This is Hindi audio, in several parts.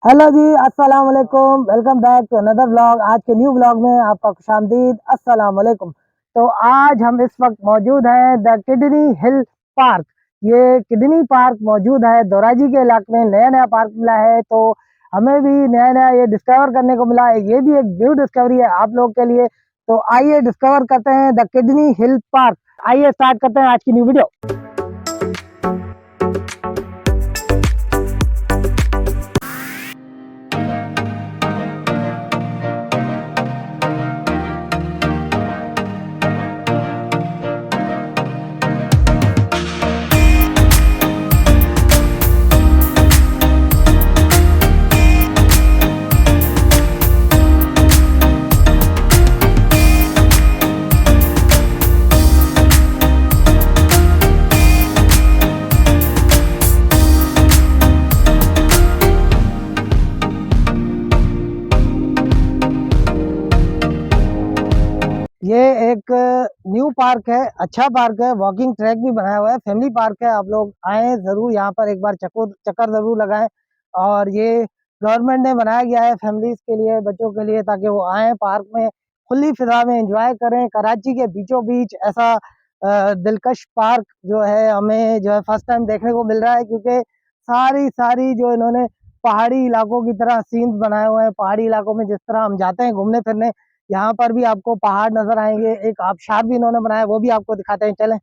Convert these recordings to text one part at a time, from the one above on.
हेलो जी, अस्सलाम वालेकुम। Welcome back to another vlog. आज के न्यू व्लॉग में आपका खुशामदीद। अस्सलाम वालेकुम। तो आज हम इस वक्त मौजूद हैं द किडनी हिल पार्क। ये किडनी पार्क मौजूद है दोराजी के इलाके में। नया नया पार्क मिला है, तो हमें भी नया नया ये डिस्कवर करने को मिला है। ये भी एक न्यू डिस्कवरी है आप लोग के लिए। तो आइए डिस्कवर करते हैं द किडनी हिल पार्क। आइए स्टार्ट करते हैं आज की न्यू वीडियो। ये एक न्यू पार्क है, अच्छा पार्क है। वॉकिंग ट्रैक भी बनाया हुआ है, फैमिली पार्क है। आप लोग आए जरूर, यहाँ पर एक बार चक्कर चक्कर जरूर लगाएं। और ये गवर्नमेंट ने बनाया गया है फैमिलीज के लिए, बच्चों के लिए, ताकि वो आए पार्क में खुली फिजा में एंजॉय करें। कराची के बीचों बीच ऐसा दिलकश पार्क जो है हमें जो है फर्स्ट टाइम देखने को मिल रहा है, क्योंकि सारी सारी जो इन्होंने पहाड़ी इलाकों की तरह सीन्स बनाए हुए हैं। पहाड़ी इलाकों में जिस तरह हम जाते हैं घूमने फिरने, यहाँ पर भी आपको पहाड़ नजर आएंगे। एक आबशार भी इन्होंने बनाया, वो भी आपको दिखाते हैं, चलें।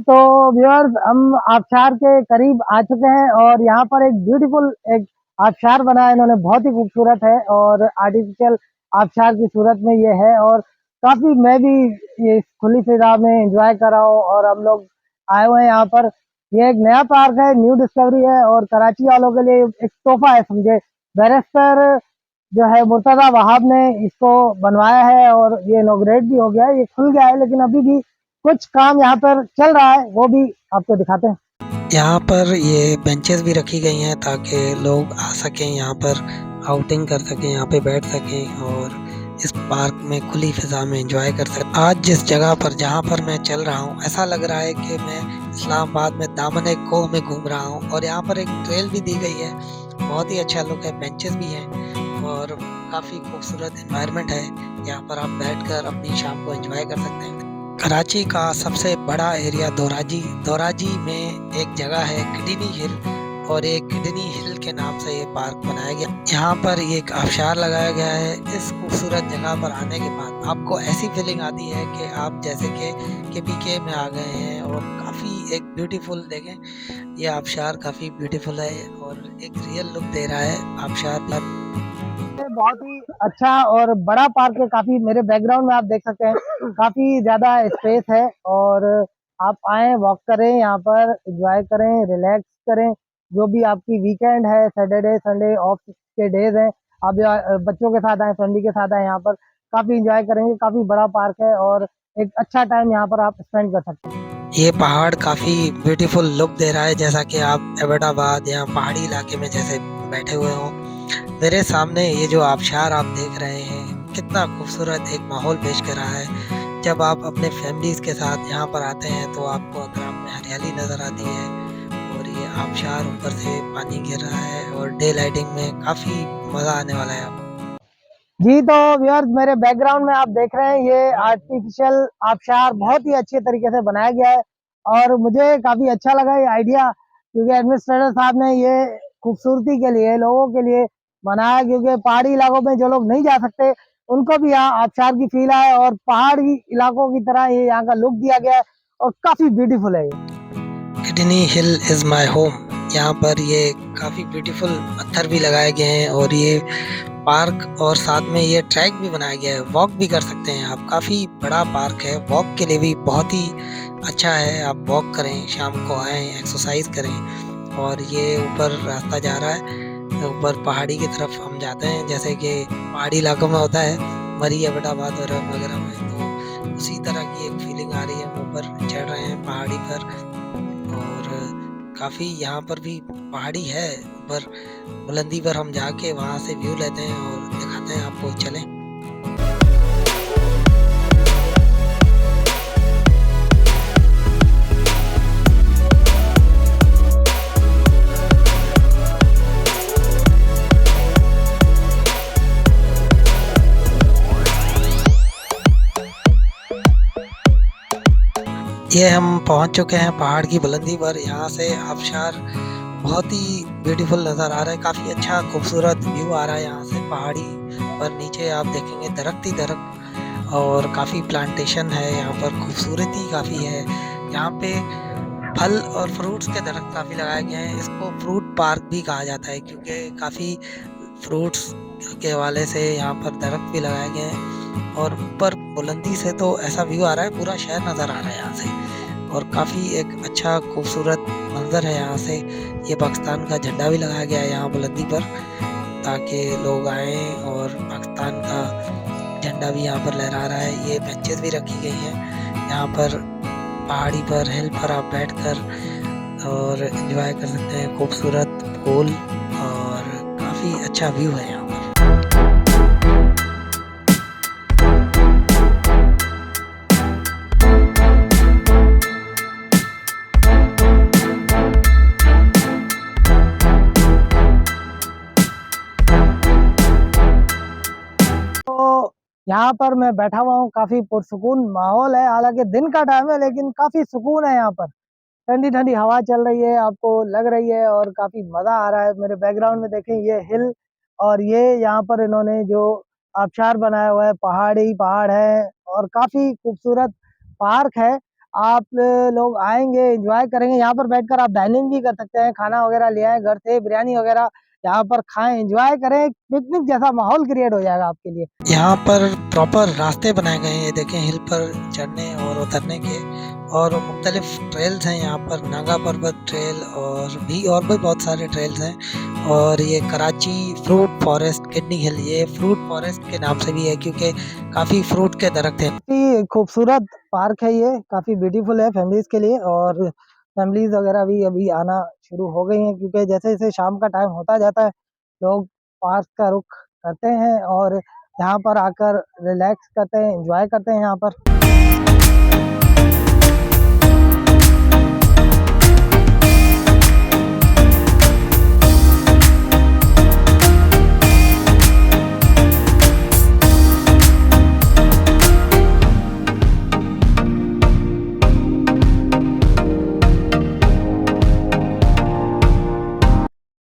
तो व्यूअर्स, हम आबशार के करीब आ चुके हैं और यहाँ पर एक ब्यूटीफुल एक आबशार बना है इन्होंने, बहुत ही खूबसूरत है और आर्टिफिशियल आबशार की सूरत में ये है। और काफी मैं भी ये खुली फिजा में एंजॉय कर रहा हूँ और हम लोग आए हुए हैं यहाँ पर। ये एक नया पार्क है, न्यू डिस्कवरी है और कराची वालों के लिए एक तोहफा है समझे। बैरिस्टर जो है मुर्तजा वहाब ने इसको बनवाया है और ये इनॉग्रेट भी हो गया है, ये खुल गया है, लेकिन अभी भी कुछ काम यहाँ पर चल रहा है, वो भी आपको दिखाते हैं। यहाँ पर ये बेंचेस भी रखी गई हैं ताकि लोग आ सकें, यहाँ पर आउटिंग कर सकें, यहाँ पे बैठ सकें और इस पार्क में खुली फिजा में एंजॉय कर सकें। आज जिस जगह पर जहाँ पर मैं चल रहा हूँ, ऐसा लग रहा है कि मैं इस्लामाबाद में दामन कोह में घूम रहा हूँ। और यहाँ पर एक ट्रेल भी दी गई है, बहुत ही अच्छा लुक है, बेंचेस भी हैं और काफ़ी खूबसूरत एनवायरनमेंट है। यहाँ पर आप बैठकर अपनी शाम को एंजॉय कर सकते हैं। कराची का सबसे बड़ा एरिया दोराजी में एक जगह है किडनी हिल, और एक किडनी हिल के नाम से ये पार्क बनाया गया। यहाँ पर एक आबशार लगाया गया है। इस खूबसूरत जगह पर आने के बाद आपको ऐसी फीलिंग आती है कि आप जैसे कि बीके में आ गए हैं। और काफ़ी एक ब्यूटीफुल, देखें ये आबशार काफ़ी ब्यूटीफुल है और एक रियल लुक दे रहा है आबशार पर। ये बहुत ही अच्छा और बड़ा पार्क है। काफी मेरे बैकग्राउंड में आप देख सकते हैं काफी ज्यादा स्पेस है। और आप आए, वॉक करें, यहाँ पर एंजॉय करें, रिलैक्स करें। जो भी आपकी वीकेंड है, सैटरडे संडे ऑफ के डेज हैं, आप बच्चों के साथ आए, फैमिली के साथ आए, यहाँ पर काफी एंजॉय करेंगे। काफी बड़ा पार्क है और एक अच्छा टाइम यहाँ पर आप स्पेंड कर सकते हैं। ये पहाड़ काफ़ी ब्यूटीफुल लुक दे रहा है, जैसा कि आप एबटाबाद या पहाड़ी इलाके में जैसे बैठे हुए हो। मेरे सामने ये जो आबशार आप देख रहे हैं, कितना खूबसूरत एक माहौल पेश कर रहा है। जब आप अपने फैमिलीज के साथ यहाँ पर आते हैं तो आपको अतराफ में हरियाली नज़र आती है और ये आबशार ऊपर से पानी गिर रहा है और डे लाइटिंग में काफ़ी मज़ा आने वाला है आपको। जी, तो व्यूअर्स, मेरे बैकग्राउंड में आप देख रहे हैं ये आर्टिफिशियल आबशार बहुत ही अच्छे तरीके से बनाया गया है। और मुझे काफी अच्छा लगा ये आइडिया, क्योंकि एडमिनिस्ट्रेटर साहब ने ये खूबसूरती के लिए, लोगों के लिए बनाया, क्योंकि पहाड़ी इलाकों में जो लोग नहीं जा सकते उनको भी यहाँ आबशार की फील आए और पहाड़ी इलाकों की तरह ये यहाँ का लुक दिया गया है और काफी ब्यूटीफुल है ये। Kidney hill is my home. यहाँ पर ये काफ़ी ब्यूटीफुल पत्थर भी लगाए गए हैं और ये पार्क और साथ में ये ट्रैक भी बनाया गया है, वॉक भी कर सकते हैं आप। काफ़ी बड़ा पार्क है, वॉक के लिए भी बहुत ही अच्छा है। आप वॉक करें, शाम को आएँ, एक्सरसाइज करें और ये ऊपर रास्ता जा रहा है, ऊपर पहाड़ी की तरफ हम जाते हैं, जैसे कि पहाड़ी इलाकों में होता है मरी अहमदाबाद वगैरह में, तो उसी तरह की एक फीलिंग आ रही है। हम ऊपर चढ़ रहे हैं पहाड़ी पर और काफ़ी यहाँ पर भी पहाड़ी है ऊपर, बुलंदी पर हम जाके वहाँ से व्यू लेते हैं और दिखाते हैं आपको। चलें। ये हम पहुंच चुके हैं पहाड़ की बुलंदी पर। यहाँ से आबशार बहुत ही ब्यूटीफुल नज़र आ रहा है, काफ़ी अच्छा खूबसूरत व्यू आ रहा है यहाँ से पहाड़ी पर। नीचे आप देखेंगे दरख्त ही दरख्त और काफ़ी प्लांटेशन है यहाँ पर, खूबसूरती काफ़ी है यहाँ पे। फल और फ्रूट्स के दरख्त काफ़ी लगाए गए हैं। इसको फ्रूट पार्क भी कहा जाता है क्योंकि काफ़ी फ्रूट्स के हवाले से यहाँ पर दरख्त भी लगाए गए हैं। और ऊपर बुलंदी से तो ऐसा व्यू आ रहा है, पूरा शहर नज़र आ रहा है यहाँ से और काफ़ी एक अच्छा खूबसूरत मंजर है यहाँ से। ये पाकिस्तान का झंडा भी लगाया गया है यहाँ बुलंदी पर ताकि लोग आएँ और पाकिस्तान का झंडा भी यहाँ पर लहरा रहा है। ये बेंचेस भी रखी गई हैं यहाँ पर पहाड़ी पर, हिल पर आप बैठकर और एंजॉय कर सकते हैं खूबसूरत फूल और काफ़ी अच्छा व्यू है यहाँ पर। तो यहाँ पर मैं बैठा हुआ हूँ, काफी पुरसुकून माहौल है। हालांकि दिन का टाइम है लेकिन काफी सुकून है यहाँ पर। ठंडी ठंडी हवा चल रही है, आपको लग रही है और काफी मजा आ रहा है। मेरे बैकग्राउंड में देखें ये हिल और ये यहाँ पर इन्होंने जो आबशार बनाया हुआ है, पहाड़ी पहाड़ है और काफी खूबसूरत पार्क है। आप लोग आएंगे, एंजॉय करेंगे। यहाँ पर बैठकर आप डाइनिंग भी कर सकते हैं, खाना वगैरह ले आए घर से, बिरयानी वगैरह यहाँ पर खाएं, एंजॉय करें। पिकनिक जैसा माहौल क्रिएट हो जाएगा आपके लिए। यहाँ पर प्रॉपर रास्ते बनाए गए हैं, ये देखें हिल पर चढ़ने और उतरने के, और मुख्तलिफ ट्रेल्स हैं यहाँ पर, नागा पर्वत ट्रेल और भी बहुत सारे ट्रेल्स हैं। और ये कराची फ्रूट फॉरेस्ट किडनी हिल, ये फ्रूट फॉरेस्ट के नाम से भी है क्योंकि काफ़ी फ्रूट के दरख्त हैं। काफी खूबसूरत पार्क है ये, काफी ब्यूटीफुल है फैमिलीज के लिए। और फैमिलीज वगैरह भी अभी आना शुरू हो गई हैं क्योंकि जैसे जैसे शाम का टाइम होता जाता है लोग पार्क का रुख करते हैं और यहाँ पर आकर रिलैक्स करते हैं, एंजॉय करते हैं यहाँ पर।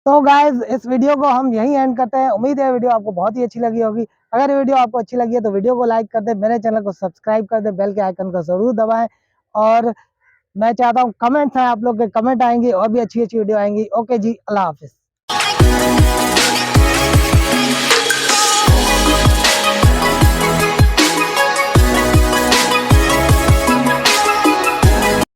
तो गाइज इस वीडियो को हम यहीं एंड करते हैं। उम्मीद है वीडियो आपको बहुत ही अच्छी लगी होगी। अगर ये वीडियो आपको अच्छी लगी है तो वीडियो को लाइक कर दे, मेरे चैनल को सब्सक्राइब कर दे, बेल के आइकन को जरूर दबाएं। और मैं चाहता हूँ कमेंट्स हैं, आप लोग के कमेंट आएंगे और भी अच्छी अच्छी वीडियो आएंगी। ओके जी, अल्लाह हाफिज।